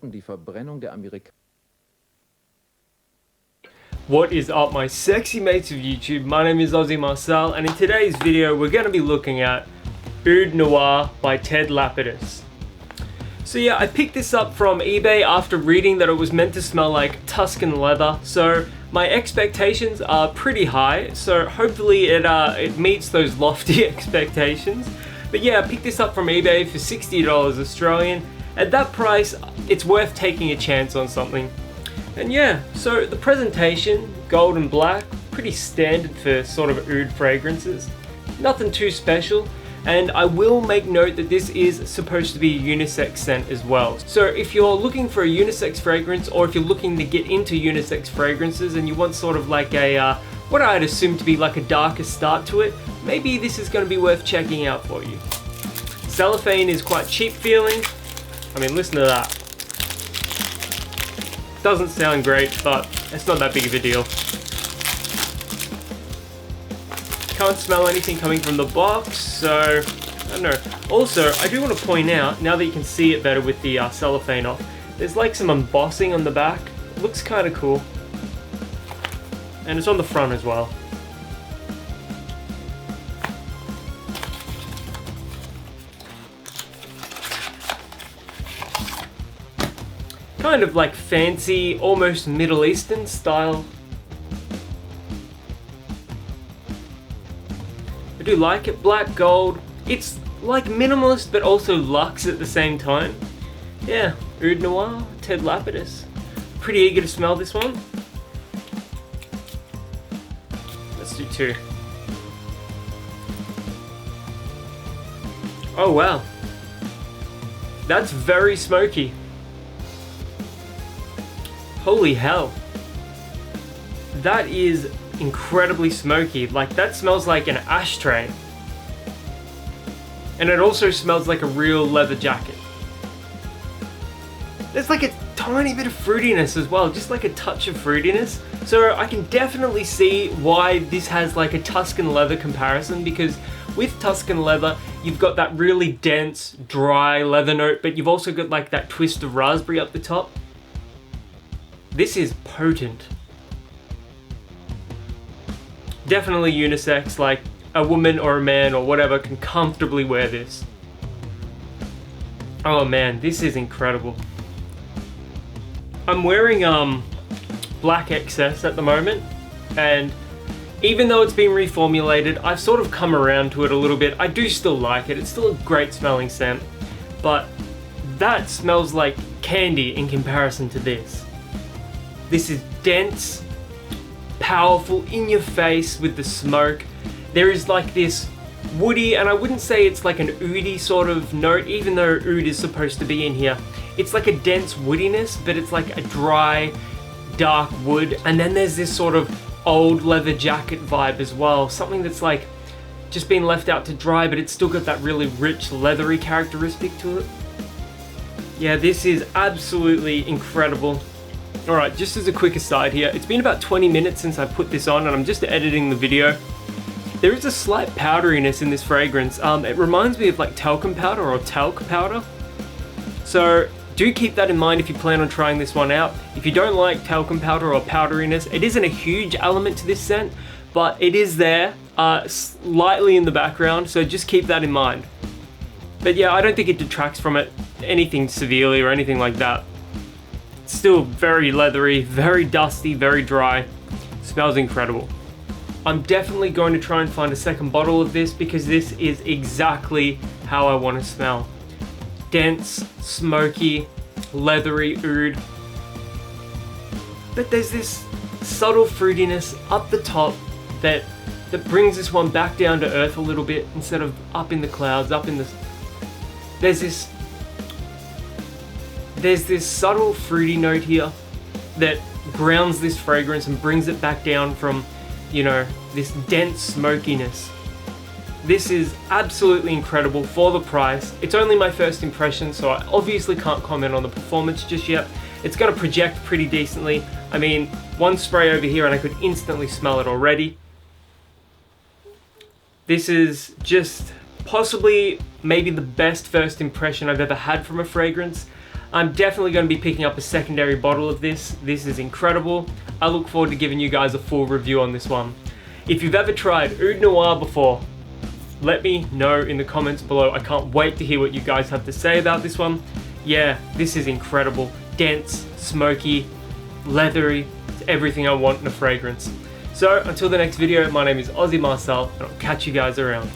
Staaten die Verbrennung der Amerikaner. What is up, my sexy mates of YouTube? My name is Aussie Marcel, and in today's video we're going to be looking at Oud Noir by Ted Lapidus. So yeah, I picked this up from eBay after reading that it was meant to smell like Tuscan leather, so my expectations are pretty high, so hopefully it meets those lofty expectations. But yeah, I picked this up from eBay for $60 Australian. At that price, it's worth taking a chance on something. And yeah, so the presentation, gold and black, pretty standard for sort of oud fragrances. Nothing too special. And I will make note that this is supposed to be a unisex scent as well. So if you're looking for a unisex fragrance, or if you're looking to get into unisex fragrances and you want sort of like a, what I'd assume to be like a darker start to it, maybe this is going to be worth checking out for you. Cellophane is quite cheap feeling. I mean, listen to that. Doesn't sound great, but it's not that big of a deal. Can't smell anything coming from the box, so I don't know. Also, I do want to point out, now that you can see it better with the cellophane off, there's like some embossing on the back. It looks kind of cool. And it's on the front as well. Kind of like fancy, almost Middle Eastern style. I do like it. Black gold. It's like minimalist but also luxe at the same time. Yeah, Oud Noir, Ted Lapidus. Pretty eager to smell this one. Let's do two. Oh wow. That's very smoky. Holy hell. That is incredibly smoky. Like, that smells like an ashtray. And it also smells like a real leather jacket. There's like a tiny bit of fruitiness as well, just like a touch of fruitiness. So I can definitely see why this has like a Tuscan leather comparison, because with Tuscan leather, you've got that really dense, dry leather note, but you've also got like that twist of raspberry up the top. This is potent. Definitely unisex, like a woman or a man or whatever can comfortably wear this. Oh man, this is incredible. I'm wearing black excess at the moment, and even though it's been reformulated, I've sort of come around to it a little bit. I do still like it. It's still a great smelling scent, but that smells like candy in comparison to this. This is dense, powerful, in your face with the smoke. There is like this woody, and I wouldn't say it's like an oudy sort of note, even though oud is supposed to be in here. It's like a dense woodiness, but it's like a dry, dark wood. And then there's this sort of old leather jacket vibe as well. Something that's like just been left out to dry, but it's still got that really rich, leathery characteristic to it. Yeah, this is absolutely incredible. Alright, just as a quick aside here, it's been about 20 minutes since I put this on and I'm just editing the video. There is a slight powderiness in this fragrance. It reminds me of like talcum powder or talc powder. So do keep that in mind if you plan on trying this one out. If you don't like talcum powder or powderiness, it isn't a huge element to this scent, but it is there, slightly in the background, so just keep that in mind. But yeah, I don't think it detracts from it anything severely or anything like that. Still very leathery, very dusty, very dry. Smells incredible. I'm definitely going to try and find a second bottle of this, because this is exactly how I want to smell. Dense, smoky, leathery oud. But there's this subtle fruitiness up the top that brings this one back down to earth a little bit, instead of up in the clouds, up in the... There's this subtle fruity note here that grounds this fragrance and brings it back down from, you know, this dense smokiness. This is absolutely incredible for the price. It's only my first impression, so I obviously can't comment on the performance just yet. It's going to project pretty decently. I mean, one spray over here and I could instantly smell it already. This is just possibly maybe the best first impression I've ever had from a fragrance. I'm definitely going to be picking up a secondary bottle of this. This is incredible. I look forward to giving you guys a full review on this one. If you've ever tried Oud Noir before, let me know in the comments below. I can't wait to hear what you guys have to say about this one. Yeah, this is incredible. Dense, smoky, leathery. It's everything I want in a fragrance. So until the next video, my name is Aussie Marcel, and I'll catch you guys around.